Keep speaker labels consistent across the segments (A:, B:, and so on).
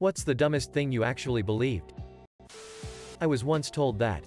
A: What's the dumbest thing you actually believed? I was once told that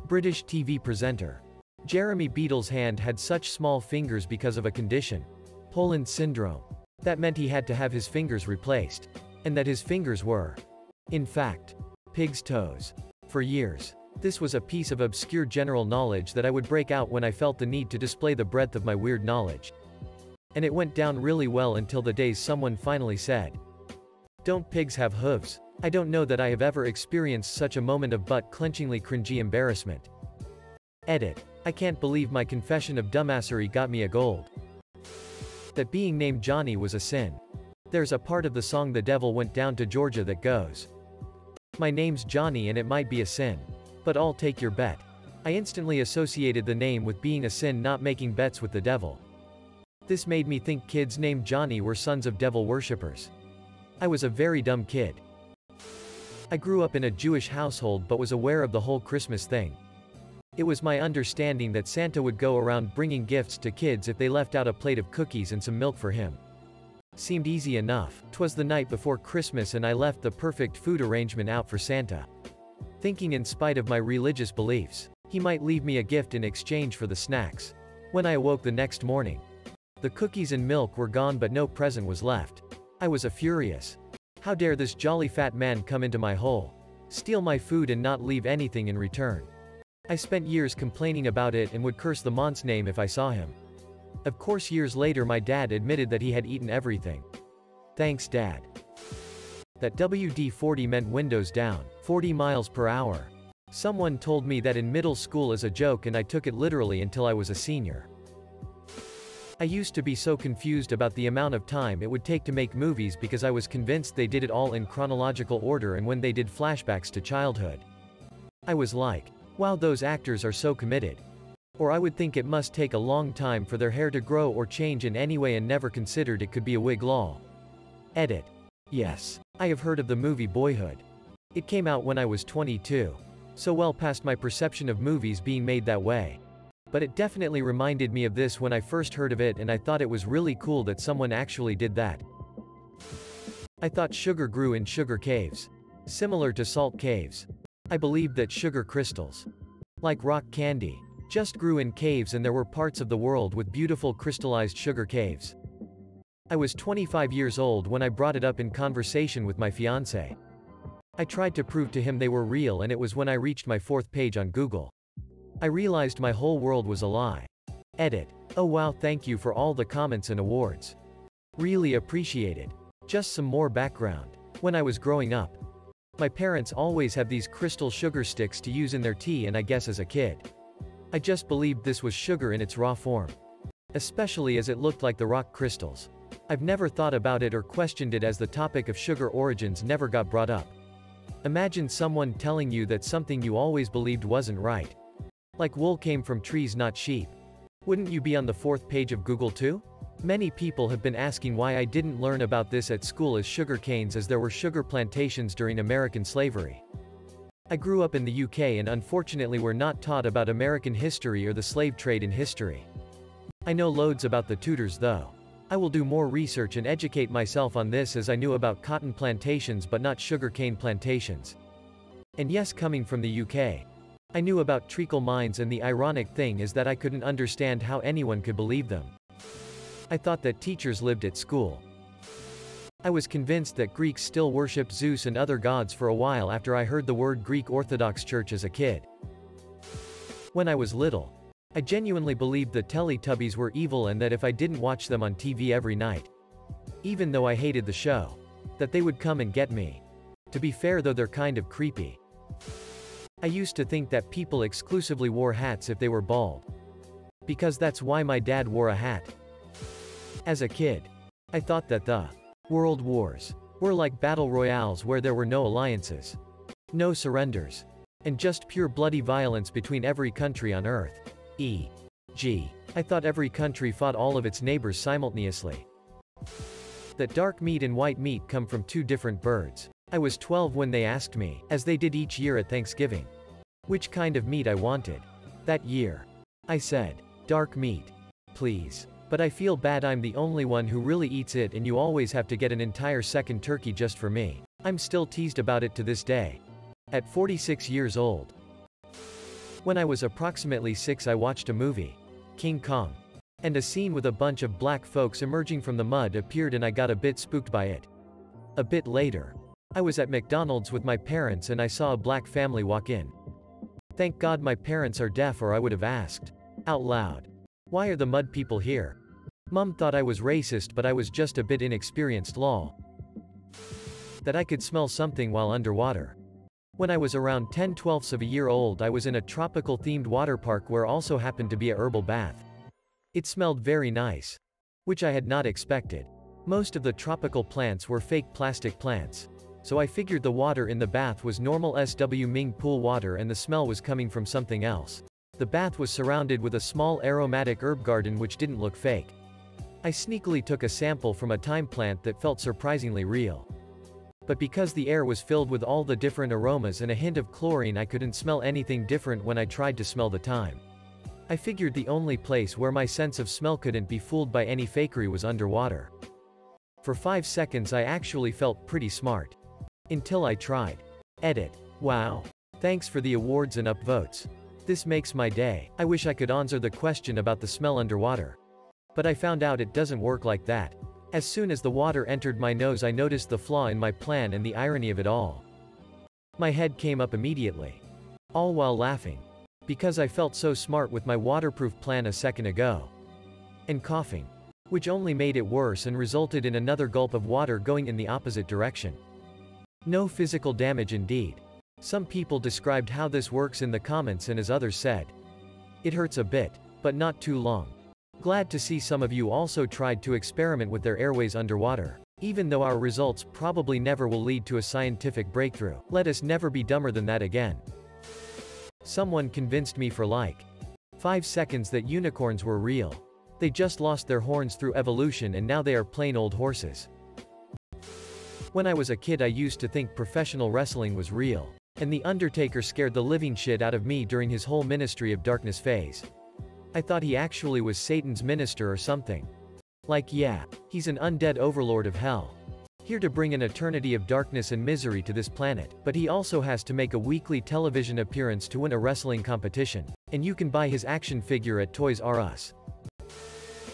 A: British TV presenter Jeremy Beadle's hand had such small fingers because of a condition, Poland syndrome. That meant he had to have his fingers replaced. And that his fingers were, in fact, pig's toes. For years, this was a piece of obscure general knowledge that I would break out when I felt the need to display the breadth of my weird knowledge. And it went down really well until the days someone finally said, "Don't pigs have hooves?" I don't know that I have ever experienced such a moment of butt-clenchingly cringy embarrassment. Edit. I can't believe my confession of dumbassery got me a gold. That being named Johnny was a sin. There's a part of the song "The Devil Went Down to Georgia" that goes, "My name's Johnny and it might be a sin, but I'll take your bet." I instantly associated the name with being a sin, not making bets with the devil. This made me think kids named Johnny were sons of devil worshippers. I was a very dumb kid. I grew up in a Jewish household but was aware of the whole Christmas thing. It was my understanding that Santa would go around bringing gifts to kids if they left out a plate of cookies and some milk for him. Seemed easy enough. 'Twas the night before Christmas and I left the perfect food arrangement out for Santa, thinking in spite of my religious beliefs, he might leave me a gift in exchange for the snacks. When I awoke the next morning, the cookies and milk were gone but no present was left. I was furious. How dare this jolly fat man come into my hole, steal my food and not leave anything in return. I spent years complaining about it and would curse the mont's name if I saw him. Of course, years later my dad admitted that he had eaten everything. Thanks, Dad. That WD-40 meant windows down, 40 miles per hour. Someone told me that in middle school as a joke and I took it literally until I was a senior. I used to be so confused about the amount of time it would take to make movies because I was convinced they did it all in chronological order and when they did flashbacks to childhood. I was like, wow, those actors are so committed. Or I would think it must take a long time for their hair to grow or change in any way and never considered it could be a wig lol. Edit. Yes, I have heard of the movie Boyhood. It came out when I was 22. So well past my perception of movies being made that way. But it definitely reminded me of this when I first heard of it and I thought it was really cool that someone actually did that. I thought sugar grew in sugar caves. Similar to salt caves. I believed that sugar crystals, like rock candy, just grew in caves and there were parts of the world with beautiful crystallized sugar caves. I was 25 years old when I brought it up in conversation with my fiancé. I tried to prove to him they were real and it was when I reached my 4th page on Google. I realized my whole world was a lie. Edit. Oh wow, thank you for all the comments and awards. Really appreciated. Just some more background. When I was growing up, my parents always have these crystal sugar sticks to use in their tea and I guess as a kid, I just believed this was sugar in its raw form. Especially as it looked like the rock crystals. I've never thought about it or questioned it as the topic of sugar origins never got brought up. Imagine someone telling you that something you always believed wasn't right. Like wool came from trees, not sheep. Wouldn't you be on the 4th page of Google too? Many people have been asking why I didn't learn about this at school as sugar canes as there were sugar plantations during American slavery. I grew up in the UK and unfortunately were not taught about American history or the slave trade in history. I know loads about the Tudors though. I will do more research and educate myself on this as I knew about cotton plantations but not sugar cane plantations. And yes, coming from the UK, I knew about treacle mines and the ironic thing is that I couldn't understand how anyone could believe them. I thought that teachers lived at school. I was convinced that Greeks still worshipped Zeus and other gods for a while after I heard the word Greek Orthodox Church as a kid. When I was little, I genuinely believed the Teletubbies were evil and that if I didn't watch them on TV every night, even though I hated the show, that they would come and get me. To be fair though, they're kind of creepy. I used to think that people exclusively wore hats if they were bald. Because that's why my dad wore a hat. As a kid, I thought that the World Wars were like battle royales where there were no alliances, no surrenders, and just pure bloody violence between every country on Earth. E.g., I thought every country fought all of its neighbors simultaneously. That dark meat and white meat come from 2 different birds. I was 12 when they asked me, as they did each year at Thanksgiving, which kind of meat I wanted. That year, I said, dark meat. Please. But I feel bad I'm the only one who really eats it and you always have to get an entire second turkey just for me. I'm still teased about it to this day. At 46 years old. When I was approximately 6, I watched a movie, King Kong. And a scene with a bunch of black folks emerging from the mud appeared and I got a bit spooked by it. A bit later, I was at McDonald's with my parents and I saw a black family walk in. Thank God my parents are deaf or I would have asked, out loud, why are the mud people here? Mom thought I was racist but I was just a bit inexperienced lol. That I could smell something while underwater. When I was around 10/12 of a year old I was in a tropical themed water park where also happened to be a herbal bath. It smelled very nice. Which I had not expected. Most of the tropical plants were fake plastic plants. So I figured the water in the bath was normal SW Ming pool water and the smell was coming from something else. The bath was surrounded with a small aromatic herb garden which didn't look fake. I sneakily took a sample from a thyme plant that felt surprisingly real. But because the air was filled with all the different aromas and a hint of chlorine I couldn't smell anything different when I tried to smell the thyme. I figured the only place where my sense of smell couldn't be fooled by any fakery was underwater. For 5 seconds I actually felt pretty smart. Until I tried. Edit. Wow. Thanks for the awards and upvotes. This makes my day. I wish I could answer the question about the smell underwater. But I found out it doesn't work like that. As soon as the water entered my nose I noticed the flaw in my plan and the irony of it all. My head came up immediately. All while laughing. Because I felt so smart with my waterproof plan a second ago. And coughing. Which only made it worse and resulted in another gulp of water going in the opposite direction. No physical damage indeed. Some people described how this works in the comments and as others said. It hurts a bit, but not too long. Glad to see some of you also tried to experiment with their airways underwater. Even though our results probably never will lead to a scientific breakthrough. Let us never be dumber than that again. Someone convinced me for like 5 seconds that unicorns were real. They just lost their horns through evolution and now they are plain old horses. When I was a kid I used to think professional wrestling was real. And The Undertaker scared the living shit out of me during his whole Ministry of Darkness phase. I thought he actually was Satan's minister or something. Like yeah, he's an undead overlord of hell. Here to bring an eternity of darkness and misery to this planet, but he also has to make a weekly television appearance to win a wrestling competition. And you can buy his action figure at Toys R Us.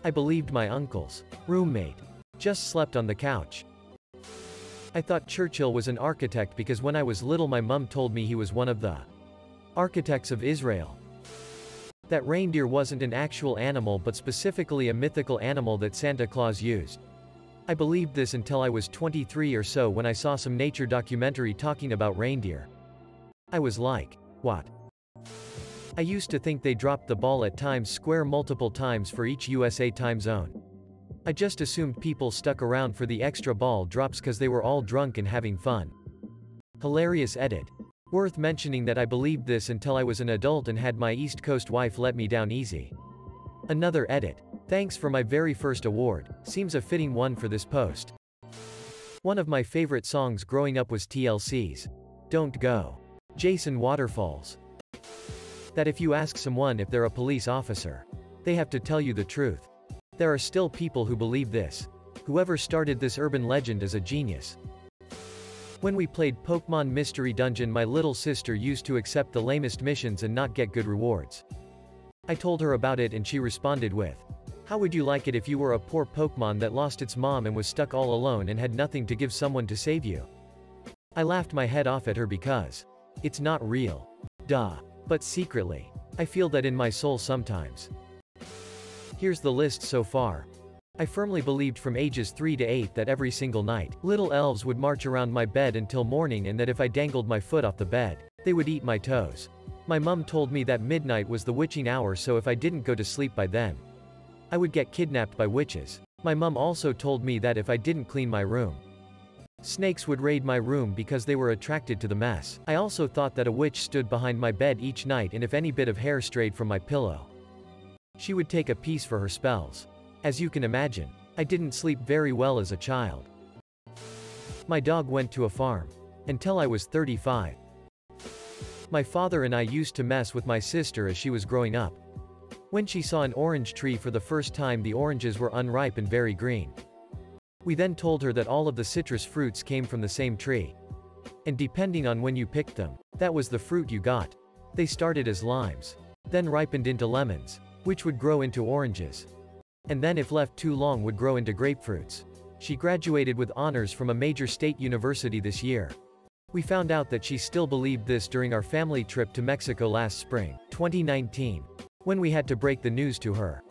A: I believed my uncle's roommate just slept on the couch. I thought Churchill was an architect because when I was little my mum told me he was one of the architects of Israel. That reindeer wasn't an actual animal but specifically a mythical animal that Santa Claus used. I believed this until I was 23 or so when I saw some nature documentary talking about reindeer. I was like, what? I used to think they dropped the ball at Times Square multiple times for each USA time zone. I just assumed people stuck around for the extra ball drops cause they were all drunk and having fun. Hilarious edit. Worth mentioning that I believed this until I was an adult and had my East Coast wife let me down easy. Another edit. Thanks for my very first award, seems a fitting one for this post. One of my favorite songs growing up was TLC's Don't Go. Jason Waterfalls. That if you ask someone if they're a police officer, they have to tell you the truth. There are still people who believe this. Whoever started this urban legend is a genius. When we played Pokemon Mystery Dungeon my little sister used to accept the lamest missions and not get good rewards. I told her about it and she responded with, how would you like it if you were a poor Pokemon that lost its mom and was stuck all alone and had nothing to give someone to save you? I laughed my head off at her because it's not real. Duh. But secretly, I feel that in my soul sometimes. Here's the list so far. I firmly believed from ages 3 to 8 that every single night, little elves would march around my bed until morning and that if I dangled my foot off the bed, they would eat my toes. My mum told me that midnight was the witching hour so if I didn't go to sleep by then, I would get kidnapped by witches. My mum also told me that if I didn't clean my room, snakes would raid my room because they were attracted to the mess. I also thought that a witch stood behind my bed each night and if any bit of hair strayed from my pillow, she would take a piece for her spells. As you can imagine, I didn't sleep very well as a child. My dog went to a farm. Until I was 35. My father and I used to mess with my sister as she was growing up. When she saw an orange tree for the first time the oranges were unripe and very green. We then told her that all of the citrus fruits came from the same tree. And depending on when you picked them, that was the fruit you got. They started as limes, then ripened into lemons, which would grow into oranges, and then if left too long would grow into grapefruits. She graduated with honors from a major state university this year. We found out that she still believed this during our family trip to Mexico last spring, 2019, when we had to break the news to her.